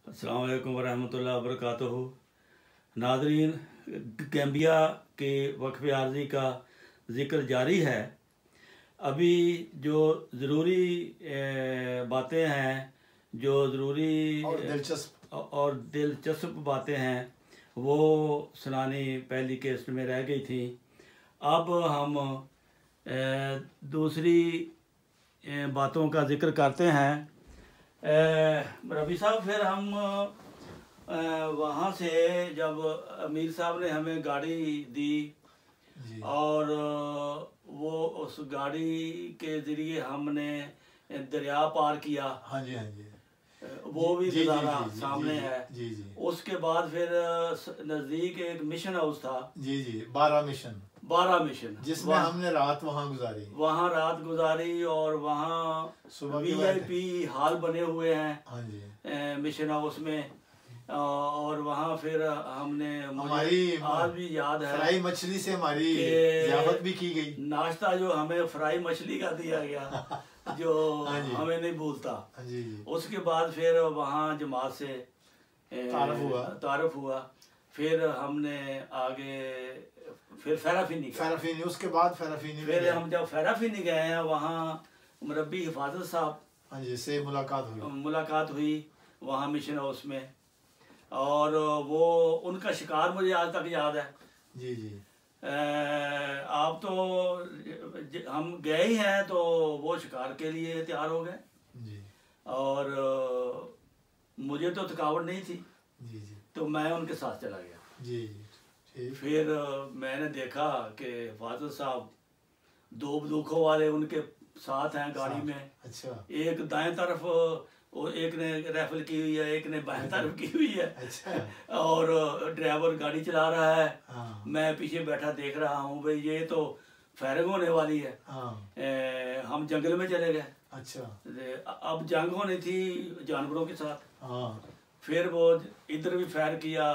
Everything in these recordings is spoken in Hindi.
अस्सलाम वालेकुम वरहमतुल्लाहि वबरकातुहू। नाज़रीन, गैम्बिया के वक्फ़े आर्ज़ी का ज़िक्र जारी है। अभी जो ज़रूरी बातें हैं, जो ज़रूरी और दिलचस्प बातें हैं, वो सुनानी पहली केस्ट में रह गई थी। अब हम दूसरी बातों का ज़िक्र करते हैं। रफ़ी साहब, फिर हम वहाँ से जब अमीर साहब ने हमें गाड़ी दी और वो उस गाड़ी के ज़रिए हमने दरिया पार किया। हाँ जी, हाँ जी, वो भी गुजारा सामने है। जी जी। उसके बाद फिर नज़दीक एक मिशन हाउस था। जी जी, 12 मिशन जिसमें हमने रात वहाँ गुजारी और वहाँ VIP हॉल बने हुए हैं। हाँ जी, मिशन हाउस में। और वहाँ फिर हमने, हमारी आज भी याद है, फ्राई मछली से हमारी ज़ियाफत भी की गई। नाश्ता जो हमें फ्राई मछली का दिया गया जो हमें नहीं भूलता। जी। उसके बाद फिर वहाँ जमात से तारुफ हुआ। फिर हमने आगे फिर फेराफीनी उसके बाद फेराफीनी फिर हम जब फेराफीनी गए हैं, वहाँ मुरब्बी हिफाजत साहब से मुलाकात हुई वहाँ मिशन हाउस में। और वो उनका शिकार मुझे आज तक याद है। जी जी। आप तो हम गए ही हैं तो वो शिकार के लिए तैयार हो गए जी। और मुझे तो थकावट नहीं थी जी जी, तो मैं उनके साथ चला गया। जी जी। फिर मैंने देखा कि हिफाजत साहब 2 बंदूकों वाले उनके साथ हैं गाड़ी में। अच्छा। एक दाएं तरफ और एक ने राइफल की हुई है, एक ने बाएं तरफ की हुई है। अच्छा। और ड्राइवर गाड़ी चला रहा है। हाँ। मैं पीछे बैठा देख रहा हूँ, भाई ये तो फायरिंग होने वाली है। हाँ। हम जंगल में चले गए। अच्छा। अब जंग होनी थी जानवरों के साथ। हाँ। फिर वो इधर भी फायर किया,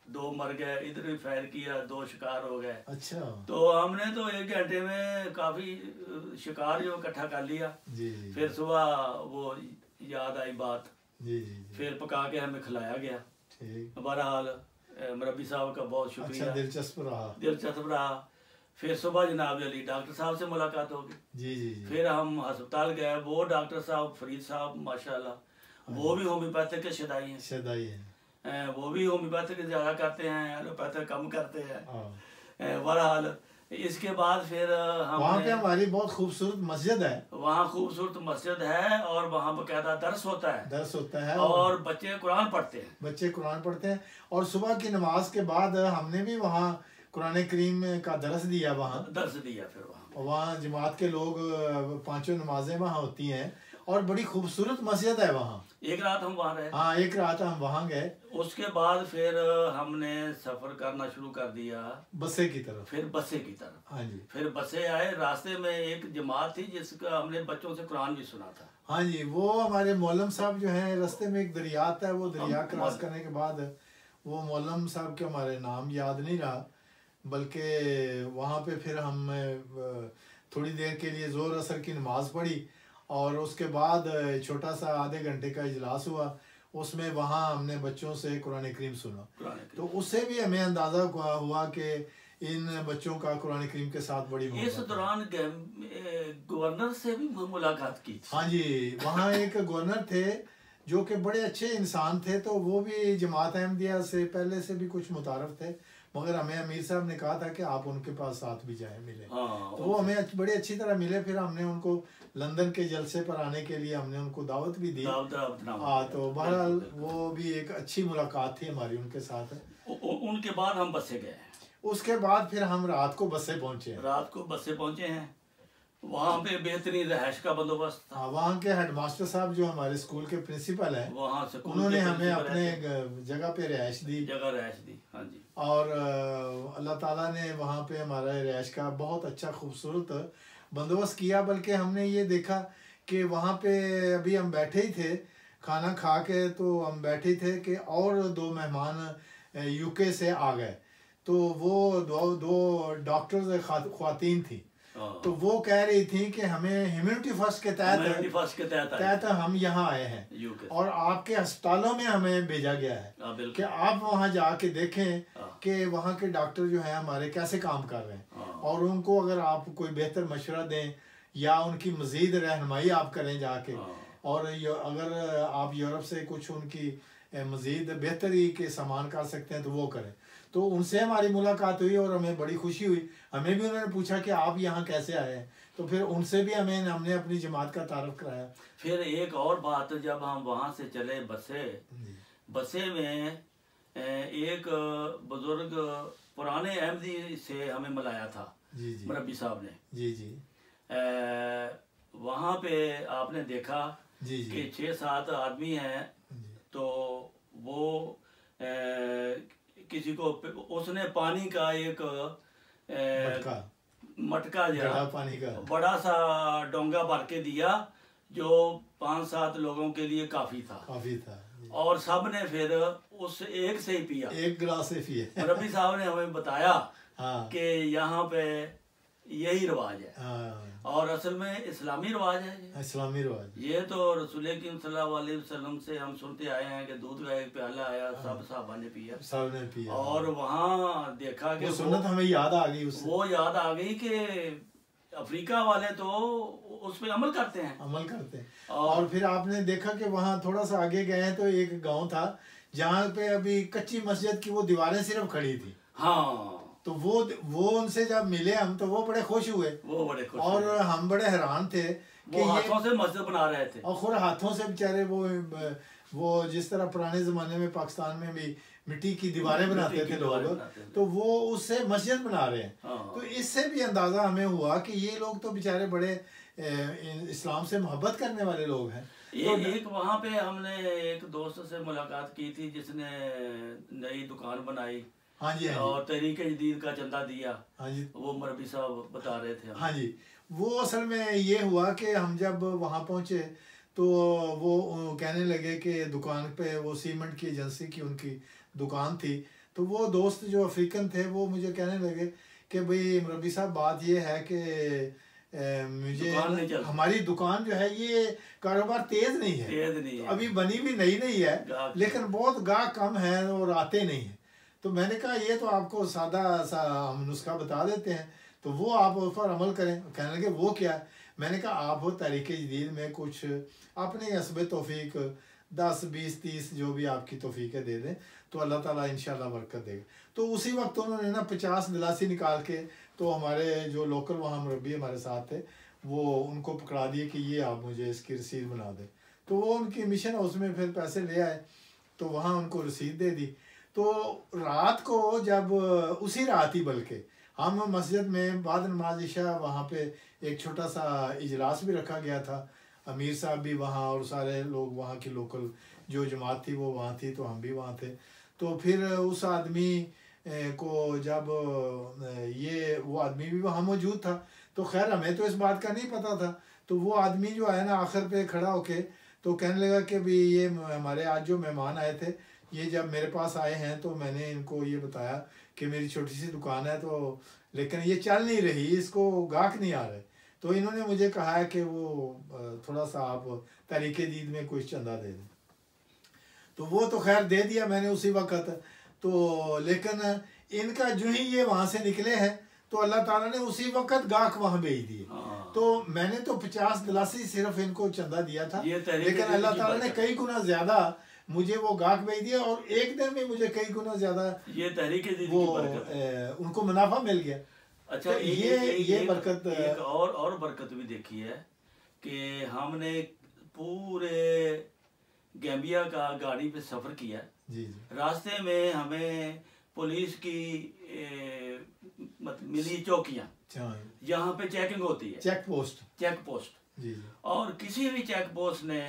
2 मर गए, इधर भी फायर किया, 2 शिकार हो गए। अच्छा। तो हमने तो 1 घंटे में काफी शिकार जो इकट्ठा कर लिया। जी। फिर सुबह वो याद आई बात। जी। फिर पका के हमें खिलाया गया। ठीक। बहरहाल मुरब्बी साहब का बहुत शुक्रिया। अच्छा, दिलचस्प रहा। फिर सुबह जनाब अली डॉक्टर साहब से मुलाकात होगी। जी जी। फिर हम अस्पताल गए। वो डॉक्टर साहब फरीद साहब माशाल्लाह, वो भी होम्योपैथिक के शदाई हैं। वो भी होम्योपैथिक ज़्यादा करते हैं, एलोपैथिक कम करते हैं। बहरहाल इसके बाद फिर वहाँ पे हमारी बहुत खूबसूरत मस्जिद है। वहाँ खूबसूरत मस्जिद है और वहाँ बकायदा दर्स होता है और बच्चे कुरान पढ़ते हैं। और सुबह की नमाज के बाद हमने भी वहाँ कुरान करीम का दर्स दिया। फिर वहाँ जमात के लोग 5 नमाजें वहाँ होती हैं और बड़ी खूबसूरत मस्जिद है वहाँ। एक रात हम वहाँ रहे। हाँ, एक रात हम वहाँ गए। उसके बाद फिर हमने सफर करना शुरू कर दिया बसे की तरफ। हाँ जी। फिर बसें आए। रास्ते में एक जमात थी जिसका हमने बच्चों से कुरान भी सुना था। हाँ जी, वो हमारे मौलम साहब जो हैं, रास्ते में एक दरिया आता है, वो दरिया क्रॉस करने के बाद वो मौलम साहब के हमारे नाम याद नहीं रहा, बल्कि वहाँ पे फिर हम थोड़ी देर के लिए ज़ोर असर की नमाज़ पढ़ी और उसके बाद छोटा सा आधे घंटे का इजलास हुआ। उसमें वहाँ हमने बच्चों से कुरान करीम सुना। तो उससे भी हमें अंदाज़ा हुआ कि इन बच्चों का कुरान करीम के साथ बड़ी इस दौरान गवर्नर से भी मुलाकात की थी। हाँ जी, वहाँ एक गवर्नर थे जो कि बड़े अच्छे इंसान थे। तो वो भी जमात अहमदिया से पहले से भी कुछ मुतारफ थे, मगर हमें अमीर साहब ने कहा था कि आप उनके पास साथ भी जाए मिले। तो वो हमें बड़ी अच्छी तरह मिले। फिर हमने उनको लंदन के जलसे पर आने के लिए हमने उनको दावत भी दी। हाँ, तो बहरहाल वो भी एक अच्छी मुलाकात थी हमारी उनके साथ। उनके बाद हम बस से गए। उसके बाद फिर हम रात को बस से पहुंचे हैं। वहाँ पे बेहतरीन रहायश का बंदोबस्त था। वहाँ के हेडमास्टर साहब जो हमारे स्कूल के प्रिंसिपल हैं, उन्होंने हमें अपने जगह पे रहायश दी। हाँ जी। और अल्लाह ताला ने वहाँ पे हमारा रहायश का बहुत अच्छा खूबसूरत बंदोबस्त किया। बल्कि हमने ये देखा कि वहाँ पे अभी हम बैठे ही थे खाना खा के, तो हम बैठे थे कि और 2 मेहमान UK से आ गए। तो वो दो डॉक्टर्स ख्वातीन थी। तो वो कह रही थी कि हमें ह्यूमैनिटी फर्स्ट के तहत हम यहाँ आए हैं और आपके अस्पतालों में हमें भेजा गया है कि आप वहाँ जाके देखें कि वहाँ के डॉक्टर जो है हमारे कैसे काम कर रहे हैं और उनको अगर आप कोई बेहतर मशवरा दें या उनकी मज़ीद रहनुमाई आप करें जाके, और अगर आप यूरोप से कुछ उनकी मज़ीद बेहतरी के सामान कर सकते हैं तो वो करें। तो उनसे हमारी मुलाकात हुई और हमें बड़ी खुशी हुई। हमें भी उन्होंने पूछा कि आप यहाँ कैसे आए हैं, तो फिर उनसे भी हमने अपनी जमात का तारुफ कराया। फिर एक और बात, जब हम वहाँ से चले बसे में एक बुजुर्ग पुराने अहमदी से हमें मिलाया था मुरब्बी साहब ने। वहाँ पे आपने देखा कि 6-7 आदमी हैं, तो वो किसी को उसने पानी का एक मटका जो पानी का बड़ा सा डोंगा भर के दिया, जो 5-7 लोगों के लिए काफी था और सब ने फिर उस एक से ही पिया, एक गिलास से पिया। रबी साहब ने हमें बताया कि यहाँ पे यही रिवाज है और असल में इस्लामी रिवाज है। इस्लामी रिवाज ये तो रसूल करीम सल्लल्लाहु अलैहि वसल्लम से हम सुनते आए हैं कि दूध का एक प्याला आया, सब साहबा ने पिया और वहाँ देखा कि सुन्नत हमें याद आ गई। वो याद आ गई कि अफ्रीका वाले तो उस पे अमल करते हैं। और फिर आपने देखा कि वहाँ थोड़ा सा आगे गए हैं तो एक गांव था जहाँ पे अभी कच्ची मस्जिद की वो दीवारें सिर्फ खड़ी थी। तो वो उनसे जब मिले हम तो वो बड़े खुश हुए और हम बड़े हैरान थे कि हाथों से मस्जिद बना रहे थे और खुद हाथों से बेचारे वो जिस तरह पुराने जमाने में पाकिस्तान में भी मिट्टी की दीवारें बनाते थे लोग, तो वो उससे मस्जिद बना रहे हैं। तो इससे भी अंदाजा हमें हुआ कि ये लोग तो बेचारे बड़े इस्लाम से मोहब्बत करने वाले लोग हैं। एक वहाँ पे हमने एक दोस्त से मुलाकात की थी जिसने नई दुकान बनाई। हाँ जी और तहरीक जदीद का चंदा दिया। वो मुरब्बी साहब बता रहे थे। हाँ जी, वो असल में ये हुआ कि हम जब वहाँ पहुँचे तो वो कहने लगे कि दुकान पे वो सीमेंट की एजेंसी की उनकी दुकान थी। तो वो दोस्त जो अफ्रीकन थे वो मुझे कहने लगे कि भाई मुरब्बी साहब बात ये है कि मुझे हमारी दुकान जो है ये कारोबार तेज नहीं है, अभी बनी भी नहीं है, लेकिन बहुत गाहक कम है और आते नहीं है। तो मैंने कहा ये तो आपको सादा सा हम नुस्खा बता देते हैं, तो वो आप उस पर अमल करें। कहने लगे वो क्या है? मैंने कहा आप वो तहरीक जदीद में कुछ अपने हस्ब तौफीक 10, 20, 30 जो भी आपकी तौफीक है दे दें तो अल्लाह ताला इंशाल्लाह बरकत देगा। तो उसी वक्त उन्होंने ना 50 दिलासी निकाल के, तो हमारे जो लोकल वहाँ मुरब्बी हमारे साथ थे वो उनको पकड़ा दिए कि ये आप मुझे इसकी रसीद बना दें। तो वो उनकी मिशन हाउस में फिर पैसे ले आए, तो वहाँ उनको रसीद दे दी। तो रात को जब उसी रात ही बल्कि हम मस्जिद में बाद नमाज इशा वहाँ पे एक छोटा सा इजलास भी रखा गया था। अमीर साहब भी वहाँ और सारे लोग वहाँ की लोकल जो जमात थी वो वहाँ थी, तो हम भी वहाँ थे। तो फिर उस आदमी को जब वो आदमी भी वहाँ मौजूद था, तो खैर हमें तो इस बात का नहीं पता था। तो वो आदमी जो है ना आखिर पे खड़ा होके तो कहने लगा कि भाई ये हमारे आज जो मेहमान आए थे ये जब मेरे पास आए हैं तो मैंने इनको ये बताया कि मेरी छोटी सी दुकान है, तो लेकिन ये चल नहीं रही, इसको गाहक नहीं आ रहे, तो इन्होंने मुझे कहा है कि वो थोड़ा सा आप तहरीक जदीद में कुछ चंदा दे दें। तो वो तो खैर दे दिया मैंने उसी वक्त। तो लेकिन इनका जो ही ये वहाँ से निकले हैं तो अल्लाह ताला ने उसी वक्त गाहक वहाँ भेज दिए। तो मैंने तो 50 दिलासी सिर्फ इनको चंदा दिया था, लेकिन अल्लाह ताला ने कई गुना ज्यादा मुझे वो गाहक भेज दिया और एक दिन में मुझे कई गुना ज्यादा ये तहरीक वो उनको मुनाफा मिल गया। अच्छा, तो ये बरकत एक और बरकत भी देखी है कि हमने पूरे गैम्बिया का गाड़ी पे सफर किया। जी। रास्ते में हमें पुलिस की मिली चौकियां, यहाँ पे चेकिंग होती है, चेक पोस्ट। जी। और किसी भी चेक पोस्ट ने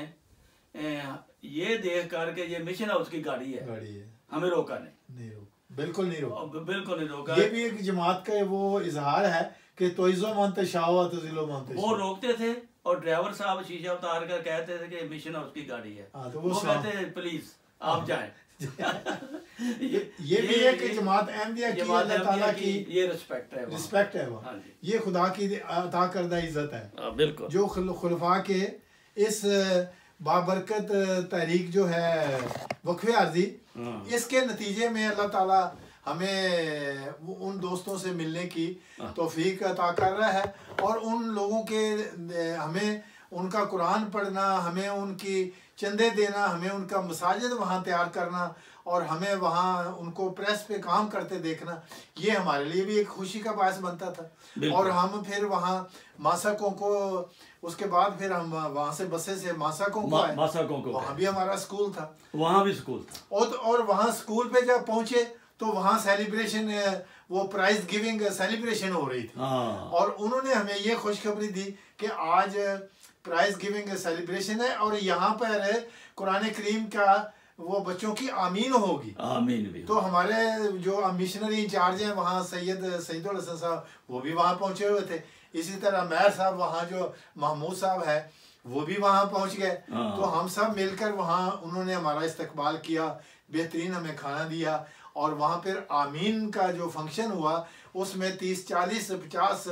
ये देख कर के ये मिशन हाउस की गाड़ी है हमें रोका नहीं, बिल्कुल नहीं रोका। ये भी एक जमात का वो इजहार है कि तोइज़ो मानते शावा तो जिलो मानते। वो रोकते थे और ड्राइवर साहब शीशा उतार कर कहते थे कि मिशन हाउस की गाड़ी है। तो वो कहते थे प्लीज आप जाएं। ये भी एक जमात अहमदिया की अल्लाह ताला की ये रिस्पेक्ट है वो, ये खुदा की अता करदा इज्जत है। बिल्कुल, जो खुलफा के इस बाबरकत तहरीक जो है वक्फे आर्जी, इसके नतीजे में अल्लाह ताला हमें उन दोस्तों से मिलने की तौफीक अता कर रहा है, और उन लोगों के हमें उनका कुरान पढ़ना, हमें उनकी चंदे देना, हमें उनका मसाजिद वहाँ तैयार करना, और हमें वहाँ उनको प्रेस पे काम करते देखना, ये हमारे लिए भी एक खुशी का बायस बनता था। और हम फिर वहाँ मासाकों को, उसके बाद फिर हम वहाँ से बसें से मासाकों को आए, वहाँ भी हमारा स्कूल था, वहाँ भी स्कूल था, और वहाँ स्कूल पे जब पहुँचे तो वहाँ सेलिब्रेशन, वो प्राइज गिविंग सेलिब्रेशन हो रही थी, और उन्होंने हमें ये खुशखबरी दी कि आज प्राइज गिविंग सेलिब्रेशन है, और यहाँ पर कुरान करीम का वो बच्चों की आमीन होगी। आमीन भी। तो हमारे जो मिशनरी इंचार्ज हैं वहाँ सैयदुल हसन साहब, वो भी वहाँ पहुँचे हुए थे। इसी तरह मैर साहब, वहाँ जो महमूद साहब है वो भी वहाँ पहुँच गए। तो हम सब मिलकर वहाँ, उन्होंने हमारा इस्तकबाल किया, बेहतरीन हमें खाना दिया, और वहाँ पर आमीन का जो फंक्शन हुआ उसमें 30, 40, 50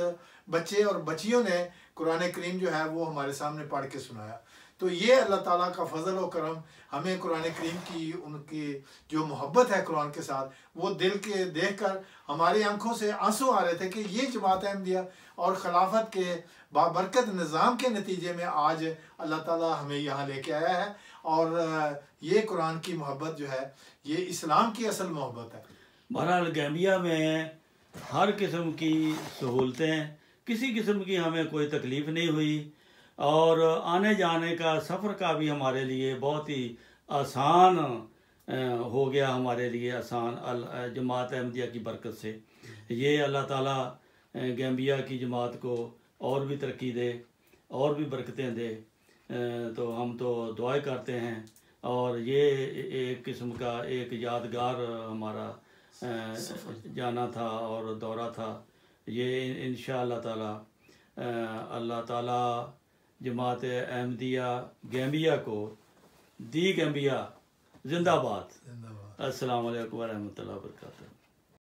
बच्चे और बच्चियों ने कुरान करीम जो है वो हमारे सामने पढ़ के सुनाया। तो ये अल्लाह ताला का फजल और करम, हमें कुरान करीम की उनकी जो मोहब्बत है कुरान के साथ, वो दिल के देखकर हमारी आंखों से आंसू आ रहे थे कि ये जमात अहमदिया और खिलाफत के बाबरकत निज़ाम के नतीजे में आज अल्लाह ताला हमें यहाँ लेके आया है, और ये कुरान की मोहब्बत जो है ये इस्लाम की असल मोहब्बत है। बहरहाल गैम्बिया में हर किस्म की सहूलतें, किसी किस्म की हमें कोई तकलीफ़ नहीं हुई, और आने जाने का सफ़र का भी हमारे लिए बहुत ही आसान हो गया, हमारे लिए आसान जमात अहमदिया की बरकत से। ये अल्लाह ताला गैम्बिया की जमात को और भी तरक्की दे, और भी बरकतें दे, तो हम तो दुआएं करते हैं। और ये एक किस्म का एक यादगार हमारा जाना था और दौरा था। ये इंशाअल्लाह ताला अल्लाह ताला जमात अहमदिया गैम्बिया को, दी गैम्बिया जिंदाबाद। अस्सलाम वालेकुम व रहमतुल्लाहि व बरकातहू।